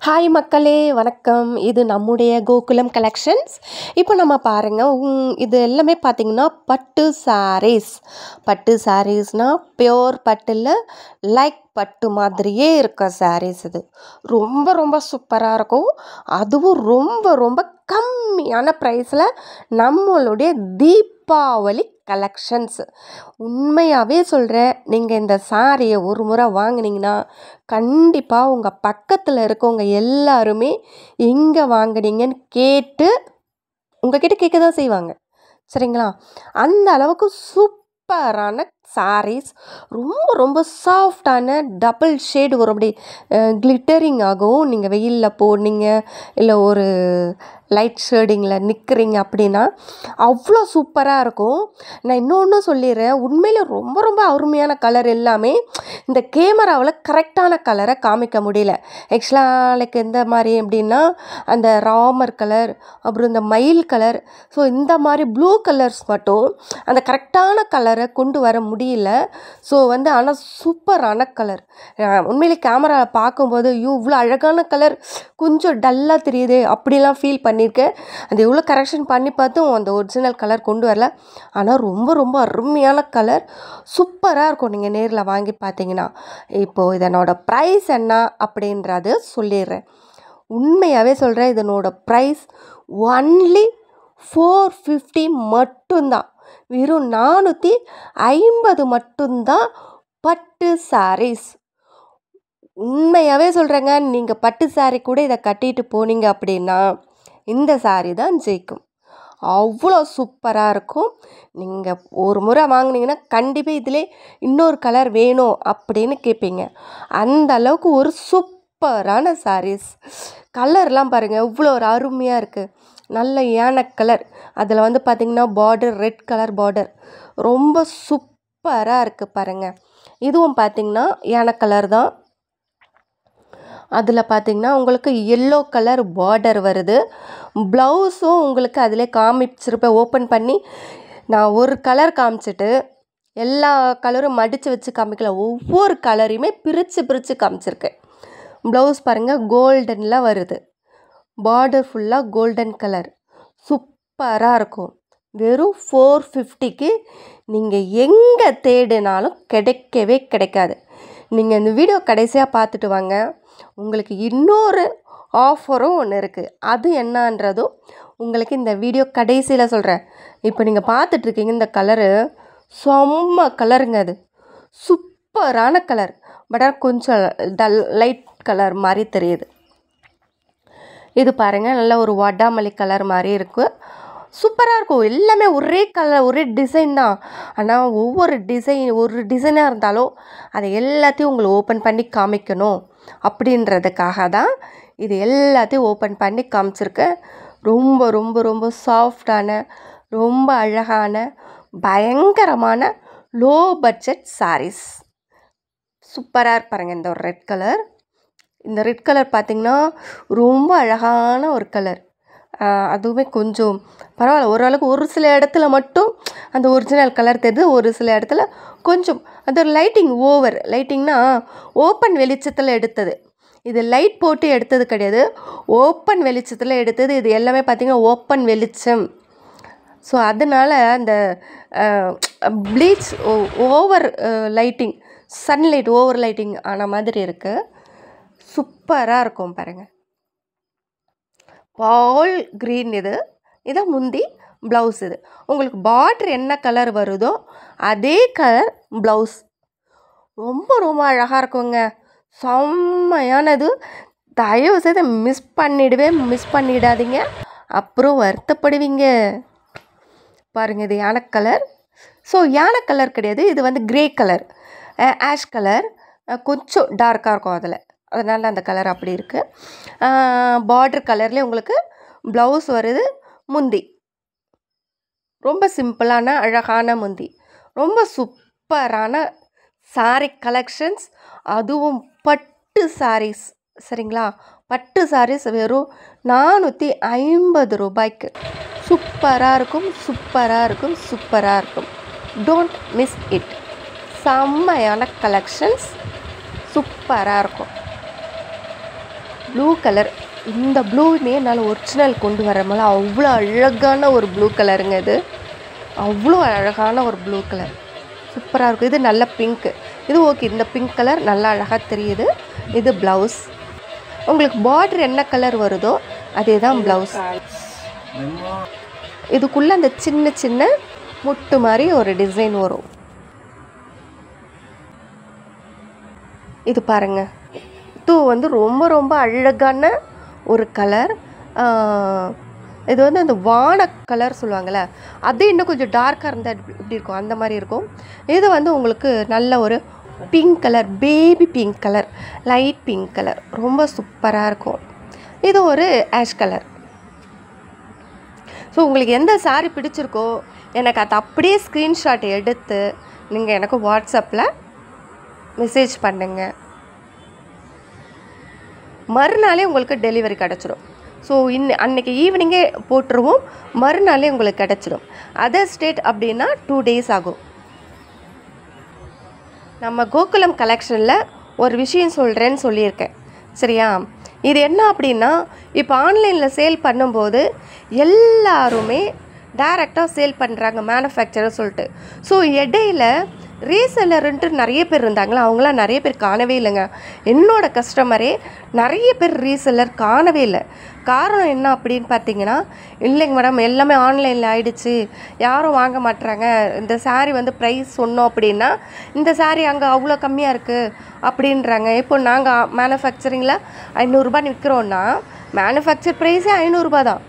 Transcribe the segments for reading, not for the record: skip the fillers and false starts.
Hi மக்களே வணக்கம். இது நம்முடைய கோகுலம் கலெக்ஷன்ஸ். இப்போ நம்ம பாருங்கள், இது எல்லாமே பார்த்திங்கன்னா பட்டு சாரீஸ். பட்டு சாரீஸ்னால் பியோர் பட்டில் லைக் பட்டு மாதிரியே இருக்க சாரீஸ். இது ரொம்ப ரொம்ப சூப்பராக இருக்கும். அதுவும் ரொம்ப ரொம்ப கம்மியான ப்ரைஸில் நம்மளுடைய தீபாவளி கலெக்ஷன்ஸ். உண்மையாகவே சொல்கிறேன், நீங்கள் இந்த சாரியை ஒரு முறை வாங்கினீங்கன்னா கண்டிப்பாக உங்கள் பக்கத்தில் இருக்கவங்க எல்லாருமே எங்கே வாங்கினீங்கன்னு கேட்டு உங்ககிட்ட கேட்க தான் செய்வாங்க. சரிங்களா? அந்த அளவுக்கு சூப்பரான சாரீஸ், ரொம்ப ரொம்ப சாஃப்டான டபுள் ஷேடு வரும். அப்படி கிளிட்டரிங் ஆகும். நீங்கள் வெயிலில் போனீங்க இல்லை ஒரு லைட் ஷேடிங்கில் நிற்கிறீங்க அப்படின்னா அவ்வளோ சூப்பராக இருக்கும். நான் இன்னொன்று சொல்லிடுறேன், உண்மையில் ரொம்ப ரொம்ப அருமையான கலர் எல்லாமே இந்த கேமராவில் கரெக்டான கலரை காமிக்க முடியல. ஆக்சுவலாக லைக் எந்த மாதிரி அப்படின்னா அந்த ராமர் கலர், அப்புறம் இந்த மயில் கலர், ஸோ இந்த மாதிரி ப்ளூ கலர்ஸ் மட்டும் அந்த கரெக்டான கலரை கொண்டு வர முடியல. ஸோ ஆனால் சூப்பரான கலர். உண்மையிலே கேமராவில் பார்க்கும்போது இவ்வளோ அழகான கலர் கொஞ்சம் டல்லாக தெரியுது அப்படிலாம் ஃபீல் பண்ணியிருக்கேன். அது எவ்வளோ கரெக்ஷன் பண்ணி பார்த்தும் அந்த ஒரிஜினல் கலர் கொண்டு வரல. ஆனால் ரொம்ப ரொம்ப அருமையான கலர், சூப்பராக இருக்கும் நீங்கள் நேரில் வாங்கி பார்த்தீங்கன்னா. இப்போது இதனோட ப்ரைஸ் என்ன அப்படின்றது சொல்லிடுறேன். உண்மையாகவே சொல்கிறேன், இதனோட ப்ரைஸ் ஒன்லி 450 மட்டும்தான். வெறும் 450 மட்டும்தான் பட்டு சாரீஸ். உண்மையாகவே சொல்கிறேங்க, நீங்கள் பட்டு சாரீ கூட இதை கட்டிட்டு போனீங்க அப்படின்னா இந்த சாரீ தான் ஜெயிக்கும். அவ்வளோ சூப்பராக இருக்கும். நீங்கள் ஒரு முறை வாங்கினீங்கன்னா கண்டிப்பாக இதிலே இன்னொரு கலர் வேணும் அப்படின்னு கேட்பீங்க. அந்த அளவுக்கு ஒரு சூப்பரான சாரீஸ். கலர்லாம் பாருங்கள் இவ்வளோ ஒரு அருமையாக இருக்குது. நல்ல யானை கலர், அதில் பார்த்திங்கன்னா பார்டர் ரெட் கலர் பார்டர் ரொம்ப சூப்பராக இருக்குது பாருங்கள். இதுவும் பார்த்திங்கன்னா யானை கலர் தான். அதில் பார்த்திங்கன்னா உங்களுக்கு எல்லோ கலர் பார்டர் வருது. ப்ளவுஸும் உங்களுக்கு அதிலே காமிச்சிருப்பேன். ஓப்பன் பண்ணி நான் ஒரு கலர் காமிச்சிட்டு எல்லா கலரும் மடித்து வச்சு காமிக்கல, ஒவ்வொரு கலரையுமே பிரித்து பிரித்து காமிச்சிருக்கேன். ப்ளவுஸ் பாருங்கள் கோல்டனில் வருது, பார்டர் ஃபுல்லாக கோல்டன் கலர், சூப்பராக இருக்கும். வெறும் 450க்கு நீங்கள் எங்கே தேடினாலும் கிடைக்கவே கிடைக்காது. நீங்கள் இந்த வீடியோ கடைசியாக பார்த்துட்டு வாங்க, உங்களுக்கு இன்னொரு ஆஃபரும் ஒன்று இருக்குது. அது என்னன்றதும் உங்களுக்கு இந்த வீடியோ கடைசியில் சொல்கிறேன். இப்போ நீங்கள் பார்த்துட்ருக்கீங்க இந்த கலரு செம்ம கலருங்க. அது சூப்பரான கலர். பட் கொஞ்சம் லைட் கலர் மாதிரி தெரியுது. இது பாருங்கள், நல்ல ஒரு வாடாமல்லி கலர் மாதிரி இருக்குது. சூப்பராக இருக்கும். எல்லாமே ஒரே கலர் ஒரே டிசைன் தான். ஆனால் ஒவ்வொரு டிசைனாக இருந்தாலும் அதை எல்லாத்தையும் உங்களை ஓப்பன் பண்ணி காமிக்கணும் அப்படின்றதுக்காக தான் இது எல்லாத்தையும் ஓப்பன் பண்ணி காமிச்சிருக்கேன். ரொம்ப ரொம்ப ரொம்ப சாஃப்டான, ரொம்ப அழகான, பயங்கரமான லோ பட்ஜெட் சாரீஸ். சூப்பராக இருப்பாருங்க. இந்த ஒரு ரெட் கலர், இந்த ரெட் கலர் பார்த்திங்கன்னா ரொம்ப அழகான ஒரு கலர். அதுவுமே கொஞ்சம் பரவாயில்ல, ஓரளவுக்கு ஒரு சில இடத்துல மட்டும் அந்த ஒரிஜினல் கலர் தெரியுது, ஒரு சில இடத்துல கொஞ்சம் அது ஒரு லைட்டிங்னா ஓப்பன் வெளிச்சத்தில் எடுத்தது. இது லைட் போட்டு எடுத்தது கிடையாது, ஓப்பன் வெளிச்சத்தில் எடுத்தது. இது எல்லாமே பார்த்திங்கன்னா ஓப்பன் வெளிச்சம். ஸோ அதனால் அந்த bleach over lighting, sunlight over lighting ஆன மாதிரி இருக்குது. சூப்பராக இருக்கும் பாருங்கள். பால் க்ரீன் இதான் முந்தி, ப்ளவுஸ் இது. உங்களுக்கு பார்டர் என்ன கலர் வருதோ அதே கலர் ப்ளவுஸ். ரொம்ப ரொம்ப அழகாக இருக்குங்க, செம்மையானது. தயவு செய்து மிஸ் பண்ணிடாதீங்க, அப்புறம் வருத்தப்படுவீங்க. பாருங்கள், இது யானை கலர். ஸோ யானை கலர் கிடையாது, இது கிரே கலர், ஆஷ் கலர், கொஞ்சம் டார்க்காக இருக்கும் அதனால் அந்த கலர் அப்படி இருக்குது. பார்டர் கலர்லேயே உங்களுக்கு ப்ளவுஸ் வருது. முந்தி ரொம்ப சிம்பிளான அழகான முந்தி. ரொம்ப சூப்பரான சாரீ கலெக்ஷன்ஸ், அதுவும் பட்டு சாரீஸ். சரிங்களா? பட்டு சாரீஸ் வெறும் 450 ரூபாய்க்கு சூப்பராக இருக்கும், சூப்பராக இருக்கும், சூப்பராக இருக்கும். Don't miss it. செம்மையான கலெக்ஷன்ஸ், சூப்பராக இருக்கும். Blue colour. இந்த ப்ளூவுமே என்னால் ஒரிஜினல் கொண்டு வர மேலே அவ்வளோ அழகான ஒரு ப்ளூ கலருங்க. இது அவ்வளோ அழகான ஒரு ப்ளூ கலர், சூப்பராக இருக்கும். இது நல்ல பிங்க்கு. இது ஓகே, இந்த பிங்க் கலர் நல்லா அழகாக தெரியுது. இது ப்ளவுஸ். உங்களுக்கு பார்டர் என்ன கலர் வருதோ அதே தான் ப்ளவுஸ். இதுக்குள்ளே அந்த சின்ன சின்ன முட்டு மாதிரி ஒரு டிசைன் வரும். இது பாருங்கள், இது வந்து ரொம்ப ரொம்ப அழகான ஒரு கலர். இது வந்து அந்த வான கலர் சொல்லுவாங்கள்ல, அது இன்னும் கொஞ்சம் டார்க்காக இருந்தால் இப்படி இருக்கும், அந்த மாதிரி இருக்கும். இது வந்து உங்களுக்கு நல்ல ஒரு pink colour, baby pink colour, light pink colour, ரொம்ப சூப்பராக இருக்கும். இது ஒரு ஆஷ் கலர். ஸோ உங்களுக்கு எந்த சாரீ பிடிச்சிருக்கோ எனக்கு அதை அப்படியே ஸ்க்ரீன்ஷாட் எடுத்து நீங்கள் எனக்கு வாட்ஸ்அப்பில் மெசேஜ் பண்ணுங்கள். மறுநாளே உங்களுக்கு டெலிவரி கிடச்சிடும். ஸோ அன்றைக்கி ஈவினிங்கே போட்டுருவோம், மறுநாளே உங்களுக்கு கிடச்சிடும். அதர் ஸ்டேட் அப்படின்னா 2 days ஆகும். நம்ம கோகுலம் கலெக்ஷனில் ஒரு விஷயம் சொல்கிறேன்னு சொல்லியிருக்கேன், சரியா? இது என்ன அப்படின்னா, இப்போ ஆன்லைனில் சேல் பண்ணும்போது எல்லாருமே டைரெக்டாக சேல் பண்ணுறாங்க, மேனுஃபேக்சரர் சொல்லிட்டு. ஸோ இடையில ரீசெல்லருன்ட்டு நிறைய பேர் இருந்தாங்களா, அவங்களாம் நிறைய பேர் காணவே இல்லைங்க. என்னோடய கஸ்டமரே நிறைய பேர் ரீசெல்லர் காணவே இல்லை. காரணம் என்ன அப்படின்னு பார்த்தீங்கன்னா, இல்லைங்க மேடம் எல்லாமே ஆன்லைனில் ஆகிடுச்சு, யாரும் வாங்க மாட்டுறாங்க, இந்த சாரீ வந்து ப்ரைஸ் சொன்னோம் அப்படின்னா இந்த சாரீ அங்கே அவ்வளோ கம்மியாக இருக்குது அப்படின்றாங்க. இப்போ நாங்கள் மேனுஃபேக்சரிங்கில் 500 ரூபான்னு விற்கிறோன்னா மேனுஃபேக்சர் ப்ரைஸே 500 ரூபா தான்.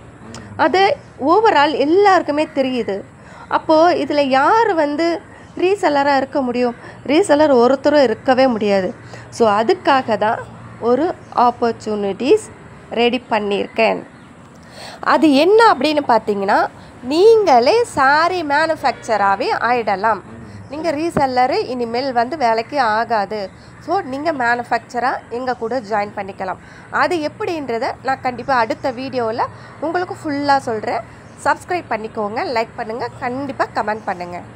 அது ஓவரால் எல்லாருக்குமே தெரியுது. அப்போது இதில் யார் வந்து ரீசெல்லராக இருக்க முடியும்? ரீசெல்லர் ஒருத்தரும் இருக்கவே முடியாது. ஸோ அதுக்காக தான் ஒரு ஆப்பர்ச்சுனிட்டிஸ் ரெடி பண்ணியிருக்கேன். அது என்ன அப்படின்னு பார்த்தீங்கன்னா, நீங்களே சாரீ மேனுஃபேக்சராகவே ஆகிடலாம். நீங்கள் ரீசெல்லரு இனிமேல் வந்து வேலைக்கு ஆகாது. ஸோ நீங்கள் மேனுஃபேக்சராக எங்கள் கூட ஜாயின் பண்ணிக்கலாம். அது எப்படின்றத நான் கண்டிப்பாக அடுத்த வீடியோவில் உங்களுக்கு ஃபுல்லாக சொல்கிறேன். சப்ஸ்கிரைப் பண்ணிக்கோங்க, லைக் பண்ணுங்கள், கண்டிப்பாக கமெண்ட் பண்ணுங்கள்.